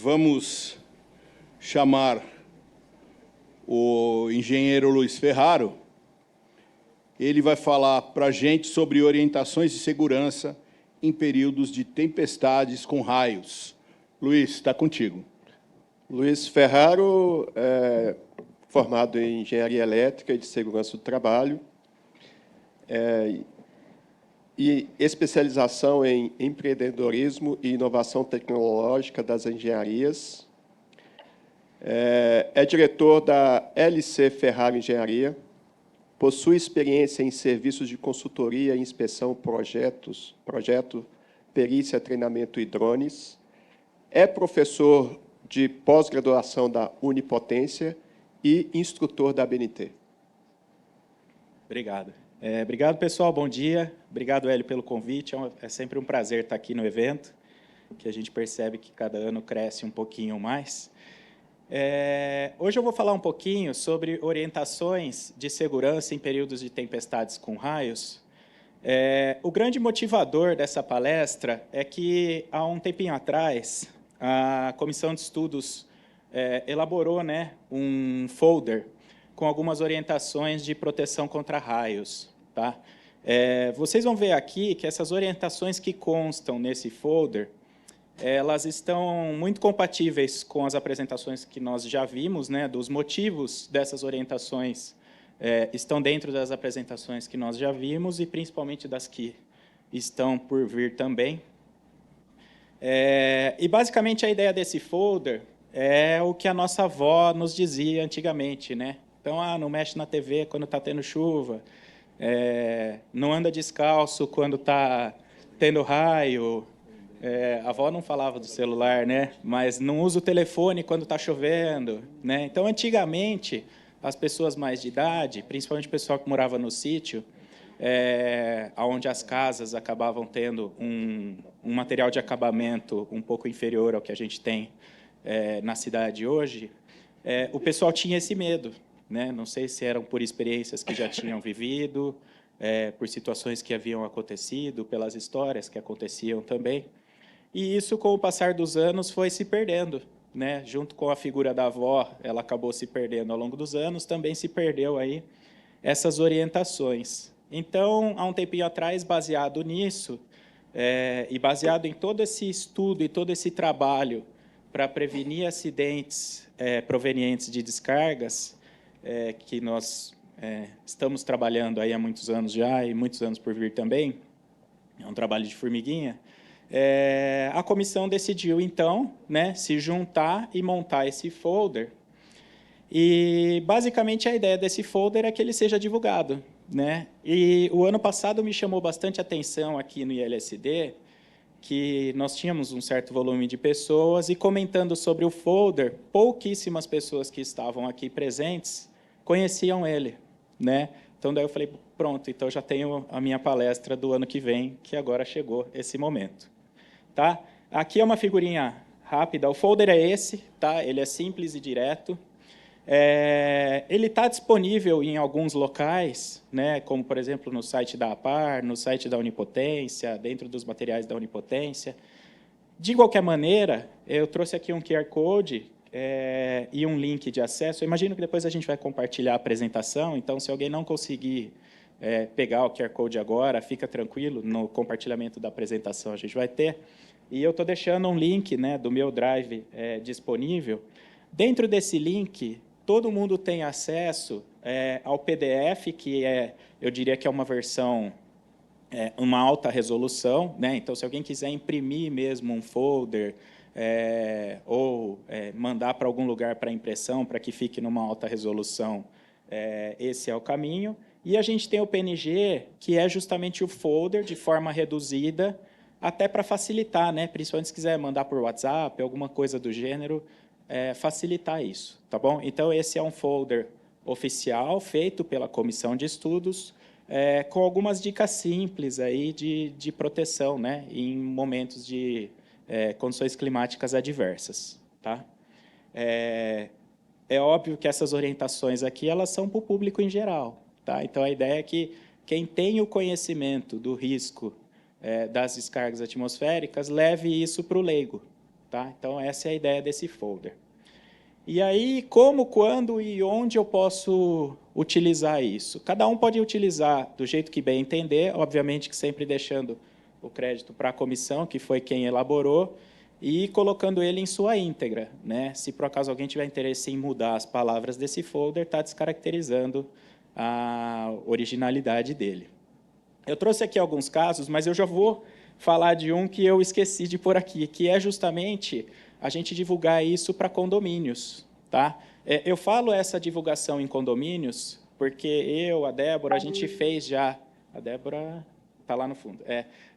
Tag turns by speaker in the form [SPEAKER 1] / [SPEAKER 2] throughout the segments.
[SPEAKER 1] Vamos chamar o engenheiro Luiz Ferraro. Ele vai falar para a gente sobre orientações de segurança em períodos de tempestades com raios. Luiz, está contigo.
[SPEAKER 2] Luiz Ferraro é formado em Engenharia Elétrica e de Segurança do Trabalho, e especialização em empreendedorismo e inovação tecnológica das engenharias. É diretor da LC Ferraro Engenharia, possui experiência em serviços de consultoria e inspeção projeto, perícia, treinamento e drones, é professor de pós-graduação da Unipotência e instrutor da ABNT.
[SPEAKER 3] Obrigado. Obrigado, pessoal. Bom dia. Obrigado, Hélio, pelo convite. É sempre um prazer estar aqui no evento, que a gente percebe que cada ano cresce um pouquinho mais. Hoje eu vou falar um pouquinho sobre orientações de segurança em períodos de tempestades com raios. O grande motivador dessa palestra é que, há um tempinho atrás, a Comissão de Estudos elaborou, um folder com algumas orientações de proteção contra raios. Tá? Vocês vão ver aqui que essas orientações que constam nesse folder, elas estão muito compatíveis com as apresentações que nós já vimos, dos motivos dessas orientações estão dentro das apresentações que nós já vimos e principalmente das que estão por vir também. E, basicamente, a ideia desse folder é o que a nossa avó nos dizia antigamente. Então, não mexe na TV quando está tendo chuva, não anda descalço quando está tendo raio. A avó não falava do celular, mas não usa o telefone quando está chovendo. Então, antigamente, as pessoas mais de idade, principalmente o pessoal que morava no sítio, onde as casas acabavam tendo um material de acabamento um pouco inferior ao que a gente tem na cidade hoje, o pessoal tinha esse medo. Não sei se eram por experiências que já tinham vivido, por situações que haviam acontecido, pelas histórias que aconteciam também. E isso, com o passar dos anos, foi se perdendo. Junto com a figura da avó, ela acabou se perdendo ao longo dos anos, também se perdeu aí essas orientações. Então, há um tempinho atrás, baseado nisso, e baseado em todo esse estudo e todo esse trabalho para prevenir acidentes provenientes de descargas, que nós estamos trabalhando aí há muitos anos já, e muitos anos por vir também, é um trabalho de formiguinha, a comissão decidiu, então, se juntar e montar esse folder. E, basicamente, a ideia desse folder é que ele seja divulgado. E o ano passado me chamou bastante atenção aqui no ILSD, que nós tínhamos um certo volume de pessoas, e comentando sobre o folder, pouquíssimas pessoas que estavam aqui presentes conheciam ele. Então, daí eu falei, pronto, então já tenho a minha palestra do ano que vem, que agora chegou esse momento. Tá? Aqui é uma figurinha rápida, o folder é esse, tá? Ele é simples e direto. Ele está disponível em alguns locais, como, por exemplo, no site da APAR, no site da Unipotência, dentro dos materiais da Unipotência. De qualquer maneira, eu trouxe aqui um QR Code e um link de acesso. Eu imagino que depois a gente vai compartilhar a apresentação, então, se alguém não conseguir pegar o QR Code agora, fica tranquilo, no compartilhamento da apresentação a gente vai ter. E eu estou deixando um link do meu Drive disponível. Dentro desse link, todo mundo tem acesso ao PDF, que eu diria que é uma versão, uma alta resolução. Então, se alguém quiser imprimir mesmo um folder, ou mandar para algum lugar para impressão, para que fique numa alta resolução, esse é o caminho. E a gente tem o PNG, que é justamente o folder de forma reduzida, até para facilitar, principalmente se quiser mandar por WhatsApp, alguma coisa do gênero, facilitar isso, tá bom? Então, esse é um folder oficial, feito pela Comissão de Estudos, com algumas dicas simples aí de proteção, em momentos de condições climáticas adversas. Tá? É óbvio que essas orientações aqui elas são para o público em geral. Tá? Então, a ideia é que quem tem o conhecimento do risco das descargas atmosféricas leve isso para o leigo. Tá? Então, essa é a ideia desse folder. E aí, como, quando e onde eu posso utilizar isso? Cada um pode utilizar do jeito que bem entender, obviamente que sempre deixando o crédito para a comissão, que foi quem elaborou, e colocando ele em sua íntegra, né? Se por acaso alguém tiver interesse em mudar as palavras desse folder, está descaracterizando a originalidade dele. Eu trouxe aqui alguns casos, mas eu já vou falar de um que eu esqueci de pôr aqui, que é justamente a gente divulgar isso para condomínios. Tá? Eu falo essa divulgação em condomínios porque eu, a Débora, a gente fez já... A Débora está lá no fundo.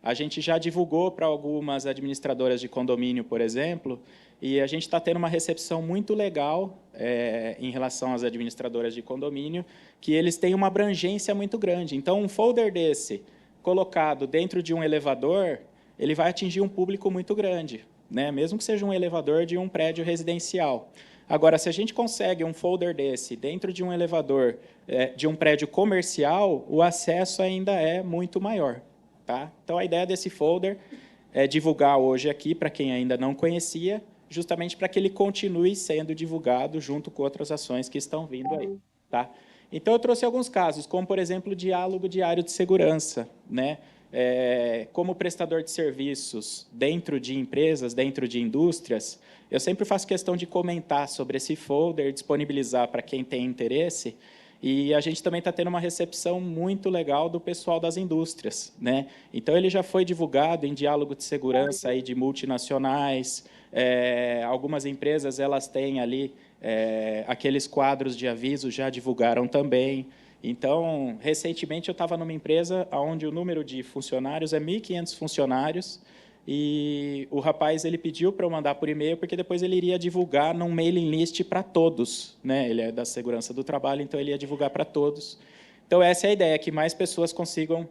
[SPEAKER 3] A gente já divulgou para algumas administradoras de condomínio, por exemplo, e a gente está tendo uma recepção muito legal em relação às administradoras de condomínio, que eles têm uma abrangência muito grande. Então, um folder desse, colocado dentro de um elevador, ele vai atingir um público muito grande, né? Mesmo que seja um elevador de um prédio residencial. Agora, se a gente consegue um folder desse dentro de um elevador de um prédio comercial, o acesso ainda é muito maior. Tá? Então, a ideia desse folder é divulgar hoje aqui, para quem ainda não conhecia, justamente para que ele continue sendo divulgado junto com outras ações que estão vindo aí. Tá? Então, eu trouxe alguns casos, como, por exemplo, o diálogo diário de segurança, né? Como prestador de serviços dentro de empresas, dentro de indústrias, eu sempre faço questão de comentar sobre esse folder, disponibilizar para quem tem interesse, e a gente também está tendo uma recepção muito legal do pessoal das indústrias, né? Então, ele já foi divulgado em diálogo de segurança aí de multinacionais, algumas empresas elas têm ali aqueles quadros de aviso, já divulgaram também. Então, recentemente, eu estava numa empresa onde o número de funcionários é 1.500 funcionários, e o rapaz ele pediu para eu mandar por e-mail, porque depois ele iria divulgar num mailing list para todos, né? Ele é da segurança do trabalho, então ele ia divulgar para todos. Então, essa é a ideia, que mais pessoas consigam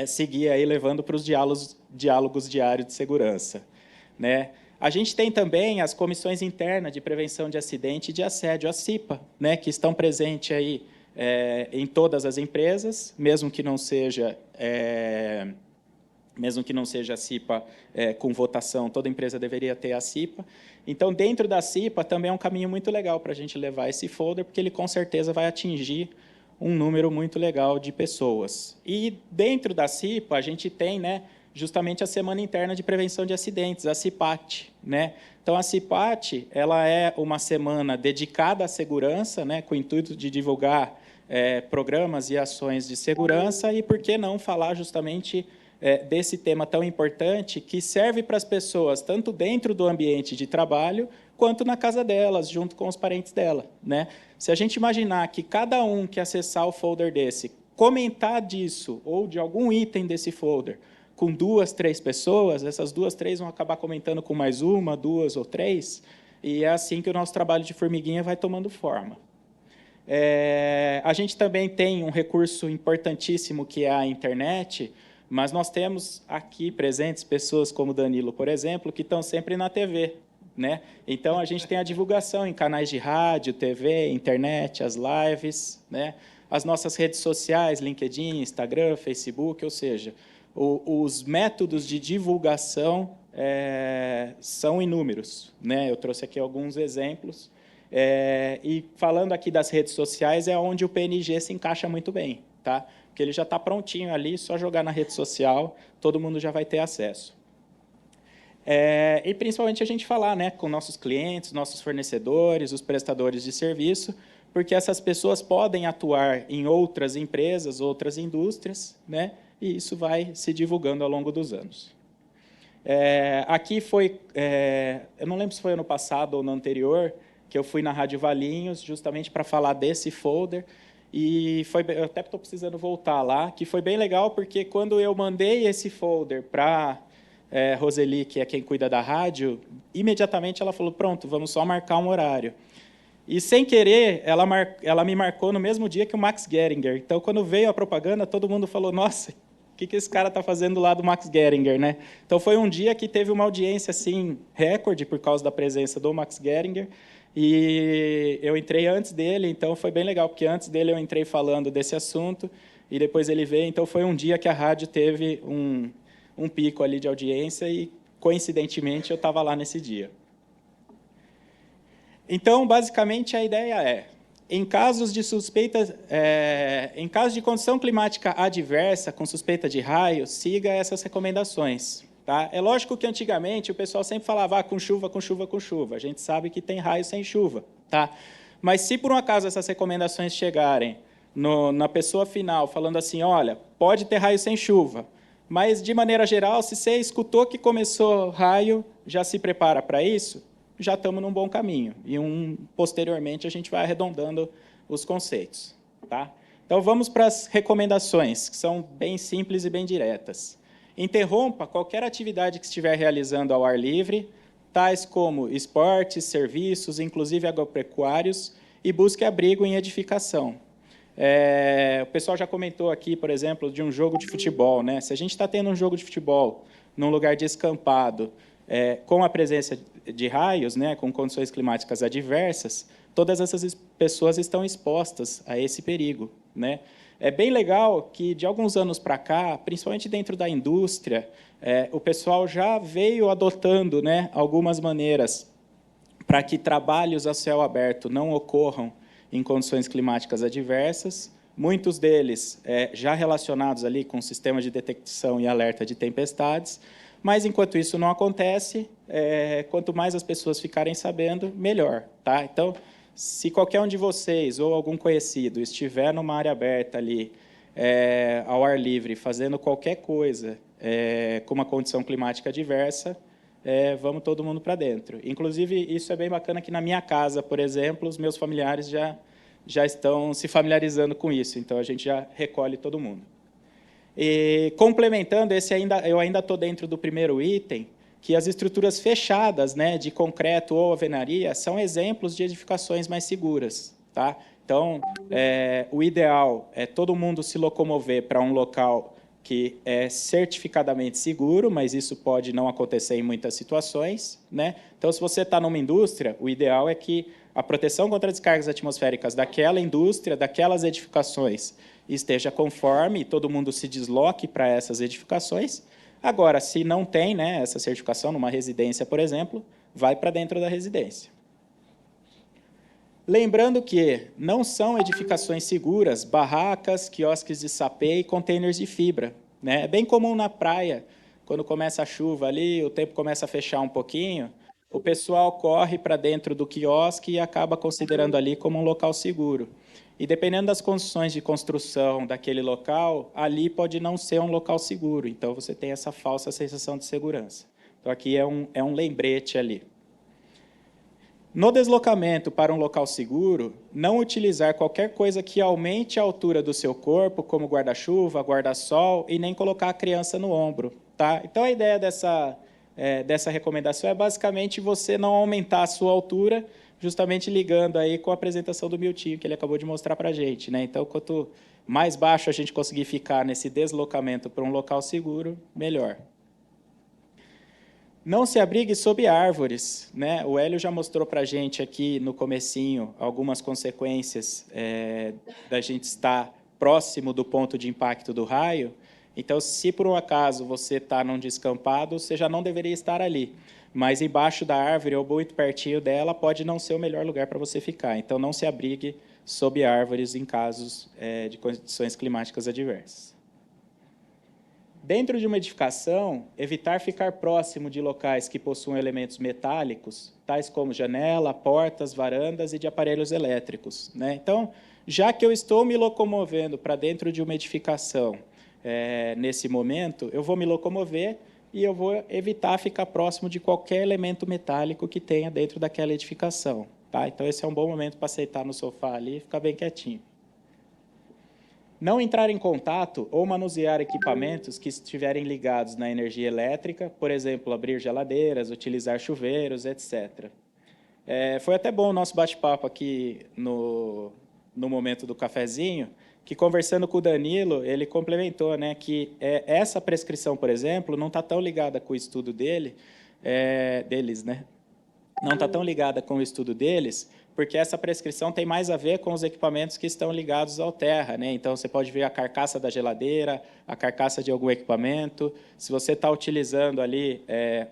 [SPEAKER 3] seguir aí, levando para os diálogos diários de segurança, né? A gente tem também as comissões internas de prevenção de acidente e de assédio, a CIPA, né? Que estão presentes aí em todas as empresas, mesmo que não seja a CIPA com votação, toda empresa deveria ter a CIPA. Então, dentro da CIPA, também é um caminho muito legal para a gente levar esse folder, porque ele, com certeza, vai atingir um número muito legal de pessoas. E, dentro da CIPA, a gente tem, né, justamente a Semana Interna de Prevenção de Acidentes, a CIPAT, né? Então, a CIPAT ela é uma semana dedicada à segurança, né, com o intuito de divulgar programas e ações de segurança, e por que não falar justamente desse tema tão importante que serve para as pessoas, tanto dentro do ambiente de trabalho, quanto na casa delas, junto com os parentes dela, né? Se a gente imaginar que cada um que acessar o folder desse, comentar disso, ou de algum item desse folder, com 2, 3 pessoas, essas 2, 3 vão acabar comentando com mais 1, 2 ou 3, e é assim que o nosso trabalho de formiguinha vai tomando forma. A gente também tem um recurso importantíssimo, que é a internet, mas nós temos aqui presentes pessoas como o Danilo, por exemplo, que estão sempre na TV, né? Então, a gente tem a divulgação em canais de rádio, TV, internet, as lives, né? As nossas redes sociais, LinkedIn, Instagram, Facebook, ou seja, os métodos de divulgação são inúmeros, né? Eu trouxe aqui alguns exemplos. E falando aqui das redes sociais, é onde o PNG se encaixa muito bem, tá? Porque ele já está prontinho ali, só jogar na rede social, todo mundo já vai ter acesso. E principalmente a gente falar, né, com nossos clientes, nossos fornecedores, os prestadores de serviço, porque essas pessoas podem atuar em outras empresas, outras indústrias, né, e isso vai se divulgando ao longo dos anos. Aqui foi, eu não lembro se foi ano passado ou no anterior, que eu fui na Rádio Valinhos, justamente para falar desse folder, e eu até estou precisando voltar lá, que foi bem legal, porque quando eu mandei esse folder para Roseli, que é quem cuida da rádio, imediatamente ela falou, pronto, vamos só marcar um horário. E, sem querer, ela me marcou no mesmo dia que o Max Geringer. Então, quando veio a propaganda, todo mundo falou, nossa, o que esse cara está fazendo lá do Max Geringer, né? Então, foi um dia que teve uma audiência assim, recorde, por causa da presença do Max Geringer, e eu entrei antes dele, então foi bem legal, porque antes dele eu entrei falando desse assunto, e depois ele veio, então foi um dia que a rádio teve um pico ali de audiência, e coincidentemente, eu estava lá nesse dia. Então, basicamente, a ideia é, em casos de suspeita, em caso de condição climática adversa, com suspeita de raio, siga essas recomendações. Tá? É lógico que, antigamente, o pessoal sempre falava com chuva, com chuva, com chuva. A gente sabe que tem raio sem chuva. Tá? Mas, se por um acaso essas recomendações chegarem na pessoa final, falando assim, olha, pode ter raio sem chuva, mas, de maneira geral, se você escutou que começou raio, já se prepara para isso, já estamos num bom caminho. E, posteriormente, a gente vai arredondando os conceitos. Tá? Então, vamos para as recomendações, que são bem simples e bem diretas. Interrompa qualquer atividade que estiver realizando ao ar livre, tais como esportes, serviços, inclusive agropecuários, e busque abrigo em edificação. O pessoal já comentou aqui, por exemplo, de um jogo de futebol. Né? Se a gente está tendo um jogo de futebol num lugar descampado, com a presença de raios, né, com condições climáticas adversas, todas essas pessoas estão expostas a esse perigo. Né? É bem legal que, de alguns anos para cá, principalmente dentro da indústria, o pessoal já veio adotando, né, algumas maneiras para que trabalhos a céu aberto não ocorram em condições climáticas adversas, muitos deles já relacionados ali com sistemas de detecção e alerta de tempestades, mas, enquanto isso não acontece, quanto mais as pessoas ficarem sabendo, melhor. Tá? Então, se qualquer um de vocês ou algum conhecido estiver numa área aberta ali, ao ar livre, fazendo qualquer coisa com uma condição climática adversa, vamos todo mundo para dentro. Inclusive, isso é bem bacana que na minha casa, por exemplo, os meus familiares já estão se familiarizando com isso, então a gente já recolhe todo mundo. E, complementando, eu ainda estou dentro do primeiro item, que as estruturas fechadas, né, de concreto ou alvenaria, são exemplos de edificações mais seguras. Tá? Então, o ideal é todo mundo se locomover para um local que é certificadamente seguro, mas isso pode não acontecer em muitas situações. Né? Então, se você está numa indústria, o ideal é que a proteção contra descargas atmosféricas daquela indústria, daquelas edificações, esteja conforme e todo mundo se desloque para essas edificações. Agora, se não tem, né, essa certificação numa residência, por exemplo, vai para dentro da residência. Lembrando que não são edificações seguras barracas, quiosques de sapê e containers de fibra. Né? É bem comum na praia, quando começa a chuva ali, o tempo começa a fechar um pouquinho, o pessoal corre para dentro do quiosque e acaba considerando ali como um local seguro. E, dependendo das condições de construção daquele local, ali pode não ser um local seguro. Então, você tem essa falsa sensação de segurança. Então, aqui é um lembrete ali. No deslocamento para um local seguro, não utilizar qualquer coisa que aumente a altura do seu corpo, como guarda-chuva, guarda-sol, e nem colocar a criança no ombro. Tá? Então, a ideia dessa recomendação é basicamente você não aumentar a sua altura, justamente ligando aí com a apresentação do Miltinho, que ele acabou de mostrar para a gente. Né? Então, quanto mais baixo a gente conseguir ficar nesse deslocamento para um local seguro, melhor. Não se abrigue sob árvores. Né? O Hélio já mostrou para a gente aqui no comecinho algumas consequências da gente estar próximo do ponto de impacto do raio. Então, se por um acaso você está num descampado, você já não deveria estar ali. Mas embaixo da árvore ou muito pertinho dela pode não ser o melhor lugar para você ficar. Então, não se abrigue sob árvores em casos de condições climáticas adversas. Dentro de uma edificação, evitar ficar próximo de locais que possuam elementos metálicos, tais como janela, portas, varandas e de aparelhos elétricos. Né? Então, já que eu estou me locomovendo para dentro de uma edificação nesse momento, eu vou me locomover e eu vou evitar ficar próximo de qualquer elemento metálico que tenha dentro daquela edificação. Tá? Então, esse é um bom momento para sentar no sofá ali e ficar bem quietinho. Não entrar em contato ou manusear equipamentos que estiverem ligados na energia elétrica, por exemplo, abrir geladeiras, utilizar chuveiros, etc. Foi até bom o nosso bate-papo aqui no momento do cafezinho, que, conversando com o Danilo, ele complementou, né, que essa prescrição, por exemplo, não está tão ligada com o estudo deles, né, não está tão ligada com o estudo deles, porque essa prescrição tem mais a ver com os equipamentos que estão ligados ao terra, né? Então, você pode ver a carcaça da geladeira, a carcaça de algum equipamento. Se você está utilizando ali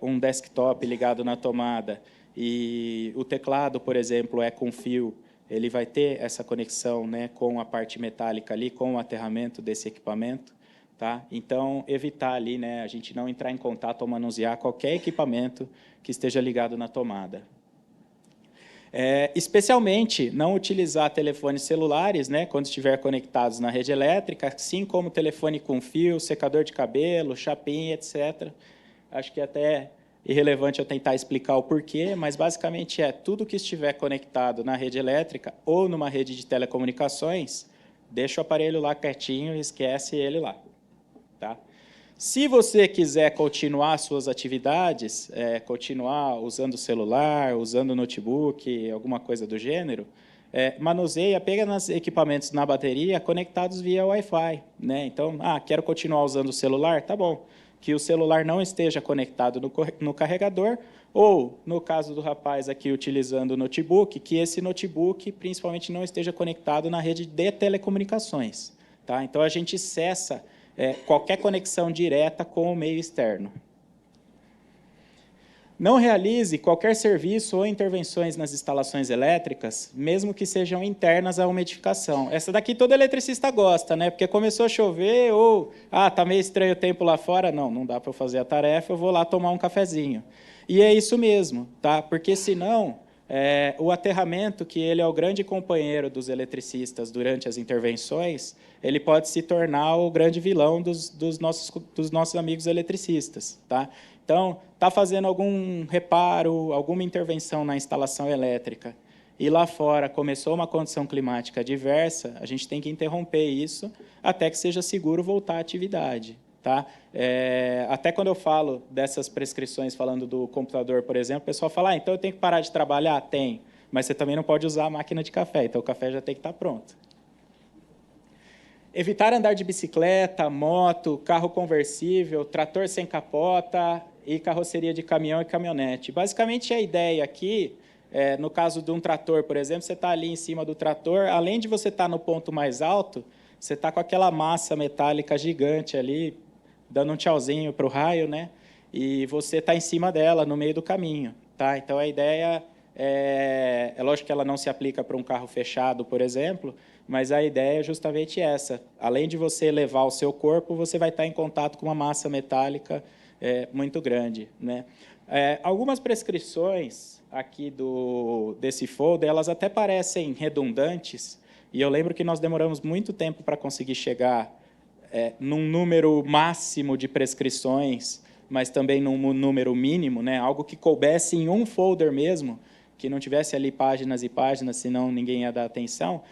[SPEAKER 3] um desktop ligado na tomada e o teclado, por exemplo, é com fio, ele vai ter essa conexão, né, com a parte metálica ali, com o aterramento desse equipamento. Tá? Então, evitar ali, né, a gente não entrar em contato ou manusear qualquer equipamento que esteja ligado na tomada. Especialmente, não utilizar telefones celulares, né, quando estiver conectados na rede elétrica, assim como telefone com fio, secador de cabelo, chapinha, etc. Acho que é até irrelevante eu tentar explicar o porquê, mas basicamente tudo que estiver conectado na rede elétrica ou numa rede de telecomunicações, deixa o aparelho lá quietinho e esquece ele lá. Tá? Se você quiser continuar suas atividades, continuar usando o celular, usando o notebook, alguma coisa do gênero, manuseie apenas equipamentos na bateria conectados via Wi-Fi. Né? Então, quero continuar usando o celular? Tá bom. Que o celular não esteja conectado no carregador, ou, no caso do rapaz aqui utilizando o notebook, que esse notebook principalmente não esteja conectado na rede de telecomunicações. Tá? Então, a gente cessa qualquer conexão direta com o meio externo. Não realize qualquer serviço ou intervenções nas instalações elétricas, mesmo que sejam internas à umidificação. Essa daqui todo eletricista gosta, né? Porque começou a chover ou está meio estranho o tempo lá fora, não dá para eu fazer a tarefa, eu vou lá tomar um cafezinho. E é isso mesmo, tá? Porque senão o aterramento, que ele é o grande companheiro dos eletricistas durante as intervenções, ele pode se tornar o grande vilão dos nossos amigos eletricistas. Tá? Então, está fazendo algum reparo, alguma intervenção na instalação elétrica, e lá fora começou uma condição climática adversa, a gente tem que interromper isso até que seja seguro voltar à atividade. Tá? Até quando eu falo dessas prescrições, falando do computador, por exemplo, o pessoal fala, então eu tenho que parar de trabalhar? Tem, mas você também não pode usar a máquina de café, então o café já tem que estar pronto. Evitar andar de bicicleta, moto, carro conversível, trator sem capota e carroceria de caminhão e caminhonete. Basicamente, a ideia aqui, no caso de um trator, por exemplo, você está ali em cima do trator, além de você estar no ponto mais alto, você está com aquela massa metálica gigante ali, dando um tchauzinho para o raio, né? E você está em cima dela, no meio do caminho. Tá? Então, a ideia é lógico que ela não se aplica para um carro fechado, por exemplo, mas a ideia é justamente essa. Além de você elevar o seu corpo, você vai estar em contato com uma massa metálica muito grande. Né? Algumas prescrições aqui desse folder, elas até parecem redundantes, e eu lembro que nós demoramos muito tempo para conseguir chegar num número máximo de prescrições, mas também num número mínimo, né? Algo que coubesse em um folder mesmo, que não tivesse ali páginas e páginas, senão ninguém ia dar atenção.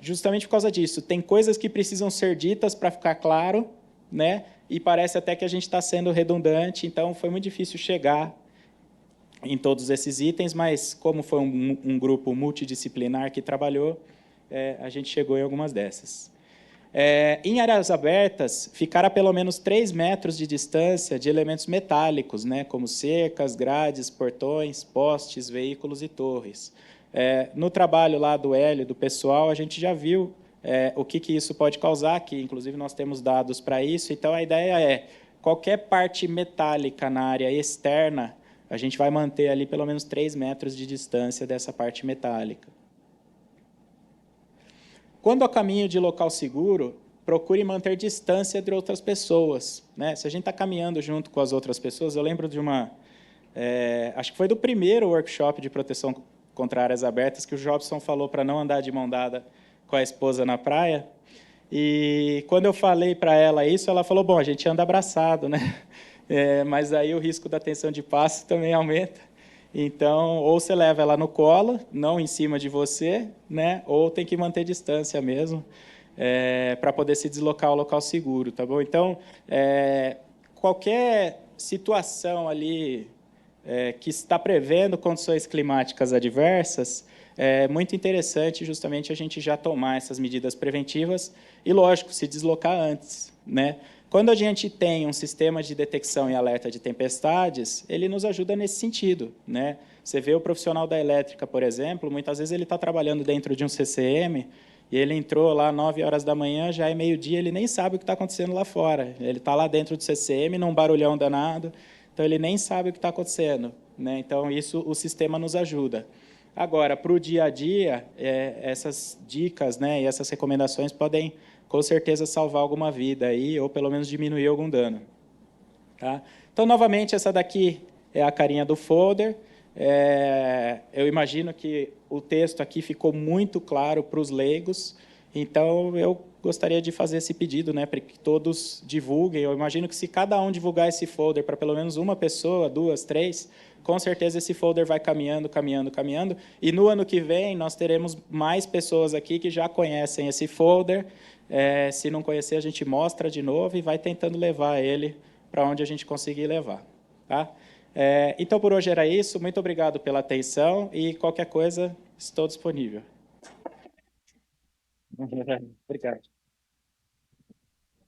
[SPEAKER 3] Justamente por causa disso, tem coisas que precisam ser ditas para ficar claro, né? E parece até que a gente está sendo redundante, então foi muito difícil chegar em todos esses itens, mas como foi um grupo multidisciplinar que trabalhou, a gente chegou em algumas dessas. Em áreas abertas, ficar a pelo menos 3 metros de distância de elementos metálicos, né, como cercas, grades, portões, postes, veículos e torres. No trabalho lá do Hélio, do pessoal, a gente já viu o que isso pode causar, que inclusive nós temos dados para isso. Então, a ideia é, qualquer parte metálica na área externa, a gente vai manter ali pelo menos 3 metros de distância dessa parte metálica. Quando a caminho de local seguro, procure manter distância de outras pessoas. Né? Se a gente está caminhando junto com as outras pessoas, eu lembro de acho que foi do primeiro workshop de proteção contra áreas abertas, que o Jobson falou para não andar de mão dada com a esposa na praia. E quando eu falei para ela isso, ela falou, bom, a gente anda abraçado, né? Mas aí o risco da tensão de passe também aumenta. Então, ou você leva ela no colo, não em cima de você, né? Ou tem que manter distância mesmo, para poder se deslocar ao local seguro, tá bom? Então, qualquer situação ali que está prevendo condições climáticas adversas, é muito interessante justamente a gente já tomar essas medidas preventivas e, lógico, se deslocar antes, né? Quando a gente tem um sistema de detecção e alerta de tempestades, ele nos ajuda nesse sentido, né? Você vê o profissional da elétrica, por exemplo, muitas vezes ele está trabalhando dentro de um CCM e ele entrou lá 9 horas da manhã, já é meio-dia, ele nem sabe o que está acontecendo lá fora. Ele está lá dentro do CCM, num barulhão danado, então ele nem sabe o que está acontecendo, né? Então, isso o sistema nos ajuda. Agora, para o dia a dia, essas dicas, né, e essas recomendações podem, com certeza, salvar alguma vida aí, ou pelo menos diminuir algum dano. Tá? Então, novamente, essa daqui é a carinha do folder. Eu imagino que o texto aqui ficou muito claro para os leigos, então eu gostaria de fazer esse pedido, né, para que todos divulguem. Eu imagino que se cada um divulgar esse folder para pelo menos uma pessoa, 2, 3, com certeza esse folder vai caminhando, caminhando, caminhando, e no ano que vem nós teremos mais pessoas aqui que já conhecem esse folder. Se não conhecer, a gente mostra de novo e vai tentando levar ele para onde a gente conseguir levar. Tá? Então, por hoje era isso. Muito obrigado pela atenção e qualquer coisa, estou disponível. Obrigado.